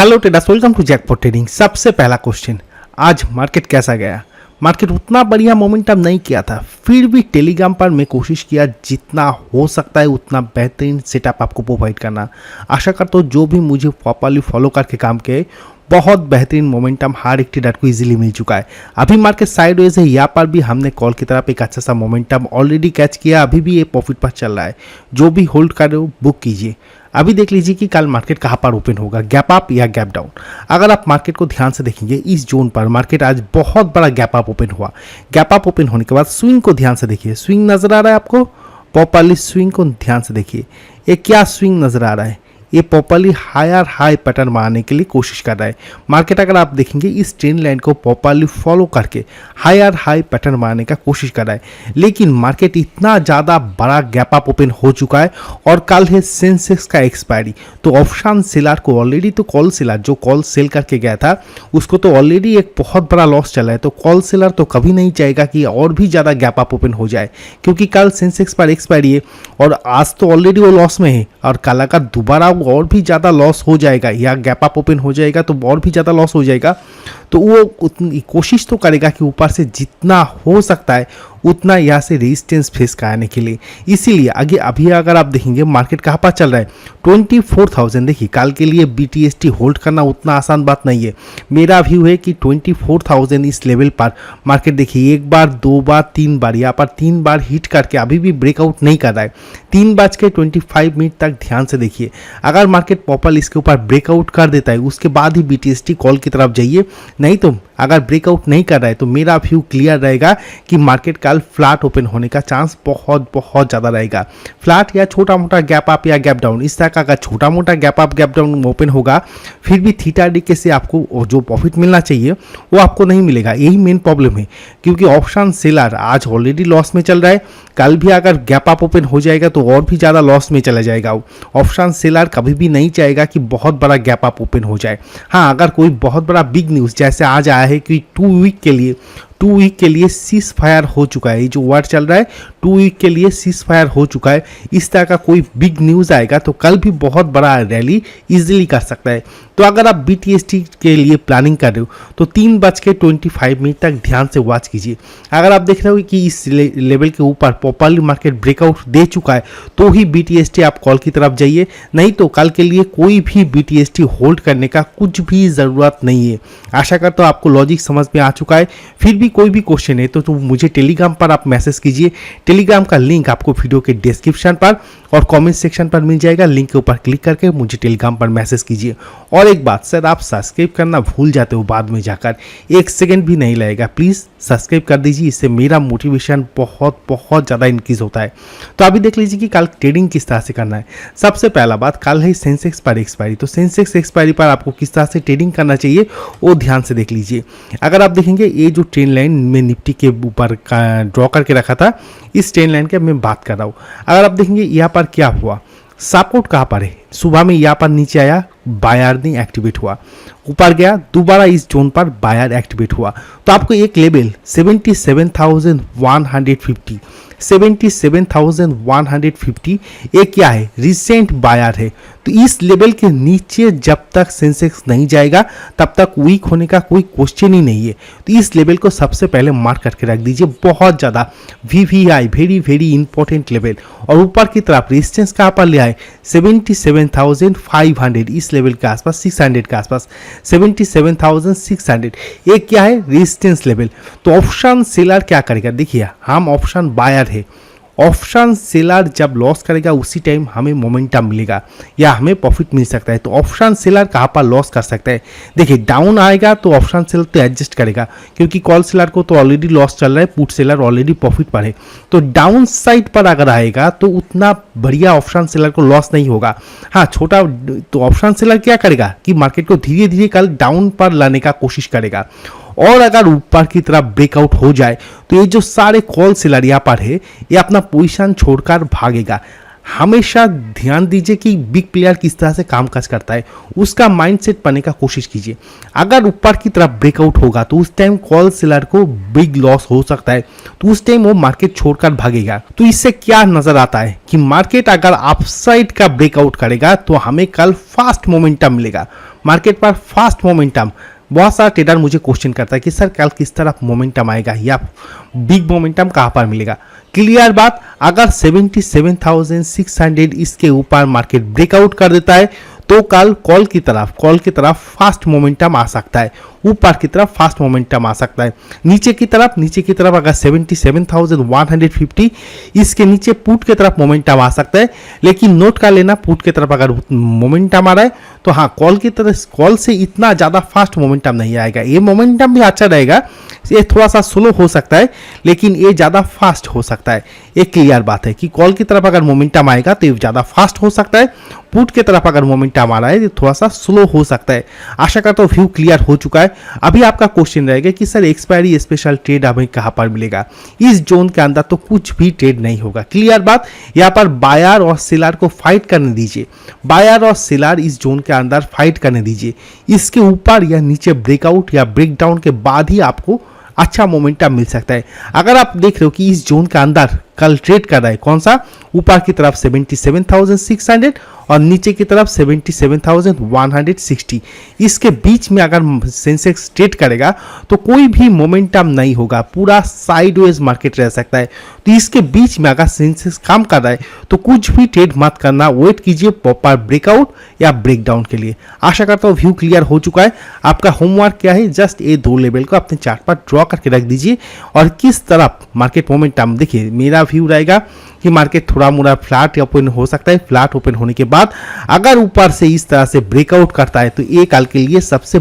Hello traders, welcome to Jackpot Trading. सबसे पहला question, आज मार्केट कैसा गया? मार्केट उतना बढ़िया मोमेंटम नहीं किया था, फिर भी टेलीग्राम पर मैं कोशिश किया जितना हो सकता है उतना बेहतरीन सेटअप आपको प्रोवाइड करना। आशा करता हूँ जो भी मुझे प्रॉपरली फॉलो करके काम किए, बहुत बेहतरीन मोमेंटम हर एक ट्रेडर को इजीली मिल चुका है। अभी मार्केट साइडवेज है, यहाँ पर भी हमने कॉल की तरफ एक अच्छा सा मोमेंटम ऑलरेडी कैच किया, अभी भी ये प्रॉफिट पर चल रहा है। जो भी होल्ड कर रहे हो बुक कीजिए। अभी देख लीजिए कि कल मार्केट कहाँ पर ओपन होगा, गैप अप या गैप डाउन। अगर आप मार्केट को ध्यान से देखेंगे, इस जोन पर मार्केट आज बहुत बड़ा गैप अप ओपन हुआ। गैप अप ओपन होने के बाद स्विंग को ध्यान से देखिए। स्विंग नजर आ रहा है आपको? प्रॉपरली स्विंग को ध्यान से देखिए। ये क्या स्विंग नजर आ रहा है? ये प्रॉपरली हायर हाई पैटर्न मारने के लिए कोशिश कर रहा है। मार्केट अगर आप देखेंगे इस ट्रेंड लाइन को प्रॉपरली फॉलो करके हायर हाई पैटर्न मारने का कोशिश कर रहा है, लेकिन मार्केट इतना ज़्यादा बड़ा गैप अप ओपन हो चुका है और कल है सेंसेक्स का एक्सपायरी। तो ऑप्शन सेलर को ऑलरेडी, तो कॉल सेलर जो कॉल सेल करके गया था उसको तो ऑलरेडी एक बहुत बड़ा लॉस चला है। तो कॉल सेलर तो कभी नहीं चाहेगा कि और भी ज़्यादा गैप अप ओपन हो जाए, क्योंकि कल सेंसेक्स पर एक्सपायरी है और आज तो ऑलरेडी वो लॉस में है। और कल अगर दोबारा और भी ज़्यादा लॉस हो जाएगा या गैप अप ओपन हो जाएगा तो और भी ज़्यादा लॉस हो जाएगा, तो वो उतनी कोशिश तो करेगा कि ऊपर से जितना हो सकता है उतना यहाँ से रेजिस्टेंस फेस कराने के लिए। इसीलिए आगे अभी अगर आप देखेंगे मार्केट कहाँ पर चल रहा है, 24,000। देखिए कल के लिए BTST होल्ड करना उतना आसान बात नहीं है। मेरा व्यू है कि 24,000 इस लेवल पर मार्केट देखिए एक बार, दो बार, तीन बार, यहाँ पर 3 बार हिट करके अभी भी ब्रेकआउट नहीं कर रहा है। 3:25 तक ध्यान से देखिए। अगर मार्केट प्रॉपर इसके ऊपर ब्रेकआउट कर देता है उसके बाद ही BTST कॉल की तरफ जाइए, नहीं तो अगर ब्रेकआउट नहीं कर रहा है तो मेरा व्यू क्लियर रहेगा कि मार्केट कल फ्लैट ओपन होने का चांस बहुत बहुत ज़्यादा रहेगा। फ्लैट या छोटा मोटा गैप अप या गैप डाउन, इस तरह का अगर छोटा मोटा gap up gap down open होगा फिर भी थीटा डीके से आपको जो प्रॉफिट मिलना चाहिए वो आपको नहीं मिलेगा। यही मेन प्रॉब्लम है, क्योंकि ऑप्शन सेलर आज ऑलरेडी लॉस में चल रहा है। कल भी अगर गैप अप ओपन हो जाएगा तो और भी ज़्यादा लॉस में चला जाएगा। ऑप्शन सेलर कभी भी नहीं चाहेगा कि बहुत बड़ा गैप अप ओपन हो जाए। हाँ, अगर कोई बहुत बड़ा बिग न्यूज़ जैसे आज आया है कि 2 वीक के लिए सीज फायर हो चुका है, ये जो वर्ड चल रहा है 2 वीक के लिए सीज फायर हो चुका है, इस तरह का कोई बिग न्यूज़ आएगा तो कल भी बहुत बड़ा रैली इजीली कर सकता है। तो अगर आप BTST के लिए प्लानिंग कर रहे हो तो 3:25 तक ध्यान से वॉच कीजिए। अगर आप देख रहे हो कि इस लेवल के ऊपर प्रॉपरली मार्केट ब्रेकआउट दे चुका है तो ही BTST आप कॉल की तरफ जाइए, नहीं तो कल के लिए कोई भी BTST होल्ड करने का कुछ भी ज़रूरत नहीं है। आशा करता हूँ आपको लॉजिक समझ में आ चुका है। फिर भी कोई भी क्वेश्चन है तो मुझे टेलीग्राम पर आप मैसेज कीजिए। टेलीग्राम का लिंक आपको वीडियो के डिस्क्रिप्शन पर और कमेंट सेक्शन पर मिल जाएगा। लिंक के ऊपर क्लिक करके मुझे टेलीग्राम पर मैसेज कीजिए। और एक बात सर, आप सब्सक्राइब करना भूल जाते हो बाद में जाकर, 1 सेकंड भी नहीं लगेगा, प्लीज़ सब्सक्राइब कर दीजिए। इससे मेरा मोटिवेशन बहुत बहुत ज़्यादा इंक्रीज होता है। तो अभी देख लीजिए कि कल ट्रेडिंग किस तरह से करना है। सबसे पहला बात, कल है सेंसेक्स पर एक्सपायरी, तो सेंसेक्स एक्सपायरी पर आपको किस तरह से ट्रेडिंग करना चाहिए वो ध्यान से देख लीजिए। अगर आप देखेंगे ये जो ट्रेंड लाइन में निफ्टी के ऊपर ड्रॉ करके रखा था, इस ट्रेंड लाइन की मैं बात कर रहा हूँ। अगर आप देखेंगे यहाँ पर क्या हुआ, सपोर्ट कहाँ पर है, सुबह में यहाँ पर नीचे आया, बायर नहीं एक्टिवेट हुआ, ऊपर गया, दोबारा इस जोन पर बायर एक्टिवेट हुआ। तो आपको एक लेवल 77,150 77,150 ये क्या है, रिसेंट बायर है। तो इस लेवल के नीचे जब तक सेंसेक्स नहीं जाएगा तब तक वीक होने का कोई क्वेश्चन ही नहीं है। तो इस लेवल को सबसे पहले मार्क करके रख दीजिए, बहुत ज़्यादा VVI, very very important level. और ऊपर की तरफ रेजिस्टेंस कहाँ पर ले आए, 77,500, इस लेवल के आसपास, 600 के आसपास, 77,600 ये क्या है, रेजिस्टेंस लेवल। तो ऑप्शन सेलर क्या करेगा, देखिए हम ऑप्शन बायर है, ऑप्शन सेलर जब लॉस करेगा उसी टाइम हमें मोमेंटम मिलेगा या हमें प्रॉफिट मिल सकता है। तो ऑप्शन सेलर कहाँ पर लॉस कर सकता है, देखिए डाउन आएगा तो ऑप्शन सेलर तो एडजस्ट करेगा, क्योंकि कॉल सेलर को तो ऑलरेडी लॉस चल रहा है, पुट सेलर ऑलरेडी प्रॉफिट पर है। तो डाउन साइड पर अगर आएगा तो उतना बढ़िया ऑप्शन सेलर को लॉस नहीं होगा। हाँ, छोटा तो ऑप्शन सेलर क्या करेगा कि मार्केट को धीरे धीरे कल डाउन पर लाने का कोशिश करेगा। और अगर ऊपर की तरफ ब्रेकआउट हो जाए तो ये जो सारे कॉल सेलर यहाँ पर है ये अपना पोजीशन छोड़कर भागेगा। हमेशा ध्यान दीजिए कि बिग प्लेयर किस तरह से काम काज करता है, उसका माइंडसेट बनने का कोशिश कीजिए। अगर ऊपर की तरफ ब्रेकआउट होगा तो उस टाइम कॉल सेलर को बिग लॉस हो सकता है, तो उस टाइम वो मार्केट छोड़कर भागेगा। तो इससे क्या नजर आता है कि मार्केट अगर अपसाइड का ब्रेकआउट करेगा तो हमें कल फास्ट मोमेंटम मिलेगा। मार्केट पर फास्ट मोमेंटम, बहुत सारा ट्रेडर मुझे क्वेश्चन करता है कि सर कल किस तरह मोमेंटम आएगा या बिग मोमेंटम कहाँ पर मिलेगा। क्लियर बात, अगर 77,600 इसके ऊपर मार्केट ब्रेकआउट कर देता है तो कल कॉल की तरफ फास्ट मोमेंटम आ सकता है, ऊपर की तरफ फास्ट मोमेंटम आ सकता है। नीचे की तरफ अगर 77,150 इसके नीचे पुट की तरफ मोमेंटम आ सकता है, लेकिन नोट कर लेना पुट की तरफ अगर मोमेंटम आ रहा है तो हाँ कॉल से इतना ज़्यादा फास्ट मोमेंटम नहीं आएगा। ये मोमेंटम भी अच्छा रहेगा, ये थोड़ा सा स्लो हो सकता है लेकिन ये ज़्यादा फास्ट हो सकता है। एक क्लियर बात है कि कॉल की तरफ अगर मोमेंटम आएगा तो ये ज़्यादा फास्ट हो सकता है, पुट की तरफ अगर मोमेंटम आ रहा है तो थोड़ा सा स्लो हो सकता है। आशा करता हूँ व्यू क्लियर हो चुका है। अभी आपका क्वेश्चन रहेगा कि सर एक्सपायरी स्पेशल ट्रेड हमें कहाँ पर मिलेगा। इस जोन के अंदर तो कुछ भी ट्रेड नहीं होगा। क्लियर बात, यहाँ पर बायर और सेलर को फाइट करने दीजिए, बायर और सेलर इस जोन के अंदर फाइट करने दीजिए। इसके ऊपर या नीचे ब्रेकआउट या ब्रेकडाउन के बाद ही आपको अच्छा मोमेंटम मिल सकता है। अगर आप देख रहे हो कि इस जोन के अंदर कल ट्रेड कर रहा है कौन सा, ऊपर की तरफ 77,600 और नीचे की तरफ 77,160, इसके बीच में अगर सेंसेक्स ट्रेड करेगा तो कोई भी मोमेंटम नहीं होगा, पूरा साइडवेज मार्केट रह सकता है। तो इसके बीच में अगर सेंसेक्स काम कर रहा है तो कुछ भी ट्रेड मत करना, वेट कीजिए प्रॉपर ब्रेकआउट या ब्रेकडाउन के लिए। आशा करता हूँ व्यू क्लियर हो चुका है। आपका होमवर्क क्या है, जस्ट ये दो लेवल को अपने चार्ट पर ड्रॉ करके रख दीजिए और किस तरफ मार्केट मोमेंटम, देखिए मेरा व्यू रहेगा कि मार्केट थोड़ा मोड़ा फ्लैट ओपन हो सकता है। फ्लैट ओपन होने के बाद अगर ऊपर से इस तरह से ब्रेकआउट करता है तो ये कल के लिए सबसे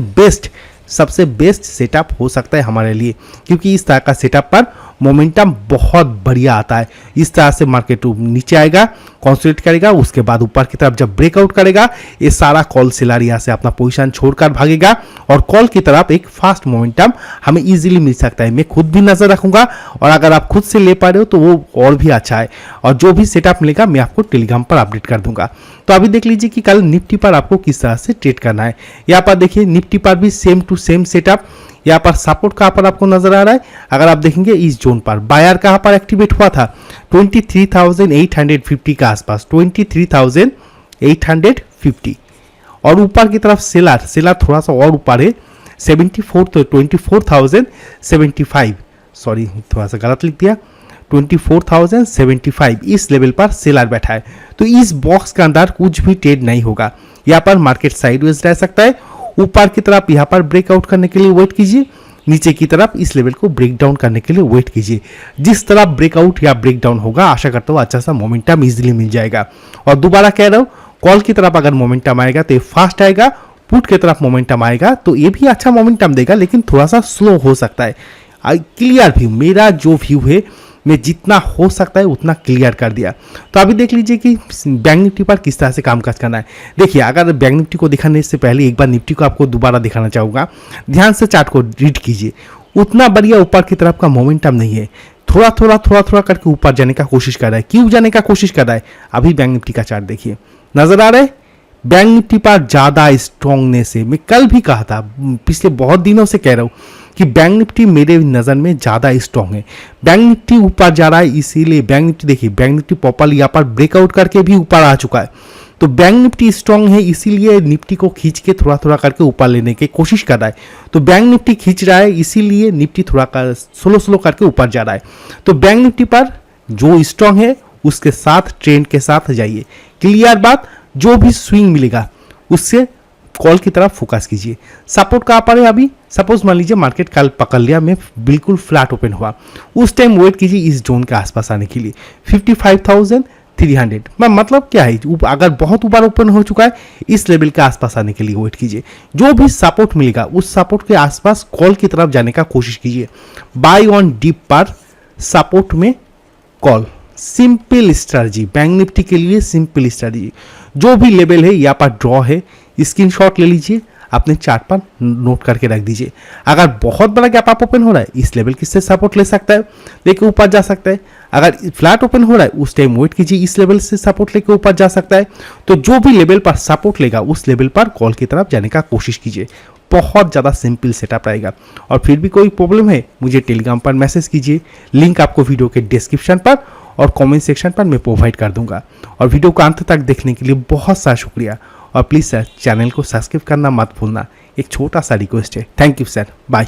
बेस्ट सेटअप हो सकता है हमारे लिए, क्योंकि इस तरह का सेटअप पर मोमेंटम बहुत बढ़िया आता है। इस तरह से मार्केट नीचे आएगा, कंसोलिडेट करेगा, उसके बाद ऊपर की तरफ जब ब्रेकआउट करेगा ये सारा कॉल सेलर यहाँ से अपना पोजीशन छोड़कर भागेगा और कॉल की तरफ एक फास्ट मोमेंटम हमें इजीली मिल सकता है। मैं खुद भी नजर रखूंगा और अगर आप खुद से ले पा रहे हो तो वो और भी अच्छा है, और जो भी सेटअप मिलेगा मैं आपको टेलीग्राम पर अपडेट कर दूंगा। तो अभी देख लीजिए कि कल निफ्टी पर आपको किस तरह से ट्रेड करना है। यहाँ पर देखिए निफ्टी पर भी सेम टू सेम सेटअप। यहाँ पर सपोर्ट कहाँ पर आपको नजर आ रहा है, अगर आप देखेंगे इस जोन पर बायर कहाँ पर एक्टिवेट हुआ था 23,850 के आसपास, 23,850, और ऊपर की तरफ सेलर थोड़ा सा और ऊपर है 24,075, सॉरी थोड़ा सा गलत लिख दिया, 24,075 इस लेवल पर सेलर बैठा है। तो इस बॉक्स के अंदर कुछ भी ट्रेड नहीं होगा। यहाँ पर मार्केट साइडवेज रह सकता है, ऊपर की तरफ यहाँ पर ब्रेकआउट करने के लिए वेट कीजिए, नीचे की तरफ इस लेवल को ब्रेक डाउन करने के लिए वेट कीजिए। जिस तरह ब्रेकआउट या ब्रेक डाउन होगा आशा करता हूँ अच्छा सा मोमेंटम इजीली मिल जाएगा। और दोबारा कह रहा हूँ कॉल की तरफ अगर मोमेंटम आएगा तो ये फास्ट आएगा, पुट की तरफ मोमेंटम आएगा तो ये भी अच्छा मोमेंटम देगा लेकिन थोड़ा सा स्लो हो सकता है। क्लियर व्यू, मेरा जो व्यू है मैं जितना हो सकता है उतना क्लियर कर दिया। तो अभी देख लीजिए कि बैंक निफ्टी पर किस तरह से कामकाज करना है। देखिए अगर बैंक निफ्टी को दिखाने से पहले एक बार निफ्टी को आपको दोबारा दिखाना चाहूँगा। ध्यान से चार्ट को रीड कीजिए, उतना बढ़िया ऊपर की तरफ का मोमेंटम नहीं है, थोड़ा थोड़ा करके ऊपर जाने का कोशिश कर रहा है। क्यों जाने का कोशिश कर रहा है, अभी बैंक निफ्टी का चार्ट देखिए, नजर आ रहा है बैंक निफ्टी पर ज़्यादा स्ट्रांगनेस है। मैं कल भी कहा था, पिछले बहुत दिनों से कह रहा हूँ कि बैंक निफ्टी मेरे नज़र में ज़्यादा स्ट्रांग है। बैंक निफ्टी ऊपर जा रहा है, इसीलिए बैंक निफ्टी देखिए, बैंक निफ्टी प्रॉपर्ली यहाँ पर ब्रेकआउट करके भी ऊपर आ चुका है। तो बैंक निफ्टी स्ट्रांग है, इसीलिए निफ्टी को खींच के थोड़ा करके ऊपर लेने की कोशिश कर रहा है। तो बैंक निफ्टी खींच रहा है, इसीलिए निफ्टी थोड़ा कर स्लो करके ऊपर जा रहा है। तो बैंक निफ्टी पर जो स्ट्रांग है उसके साथ ट्रेंड के साथ जाइए। क्लियर बात, जो भी स्विंग मिलेगा उससे कॉल की तरफ फोकस कीजिए। सपोर्ट कहाँ पर है, अभी सपोज मान लीजिए मार्केट कल पकड़ लिया, में बिल्कुल फ्लैट ओपन हुआ, उस टाइम वेट कीजिए इस जोन के आसपास आने के लिए 55,300। मतलब क्या है, अगर बहुत ऊपर ओपन हो चुका है इस लेवल के आसपास आने के लिए वेट कीजिए। जो भी सपोर्ट मिलेगा उस सपोर्ट के आसपास कॉल की तरफ जाने का कोशिश कीजिए। बाय ऑन डिप पर सपोर्ट में call, simple strategy, bank Nifty के लिए सिंपल स्ट्रेटजी। जो भी लेवल है यहाँ पर ड्रॉ है, स्क्रीनशॉट ले लीजिए, अपने चार्ट पर नोट करके रख दीजिए। अगर बहुत बड़ा गैप अप ओपन हो रहा है इस लेवल किससे सपोर्ट ले सकता है, लेके ऊपर जा सकता है। अगर फ्लैट ओपन हो रहा है उस टाइम वेट कीजिए, इस लेवल से सपोर्ट लेके ऊपर जा सकता है। तो जो भी लेवल पर सपोर्ट लेगा उस लेवल पर कॉल की तरफ जाने का कोशिश कीजिए। बहुत ज़्यादा सिंपल सेटअप रहेगा। और फिर भी कोई प्रॉब्लम है मुझे टेलीग्राम पर मैसेज कीजिए, लिंक आपको वीडियो के डिस्क्रिप्शन पर और कमेंट सेक्शन पर मैं प्रोवाइड कर दूंगा। और वीडियो को अंत तक देखने के लिए बहुत सारा शुक्रिया और प्लीज़ सर चैनल को सब्सक्राइब करना मत भूलना, एक छोटा सा रिक्वेस्ट है। Thank you sir, bye.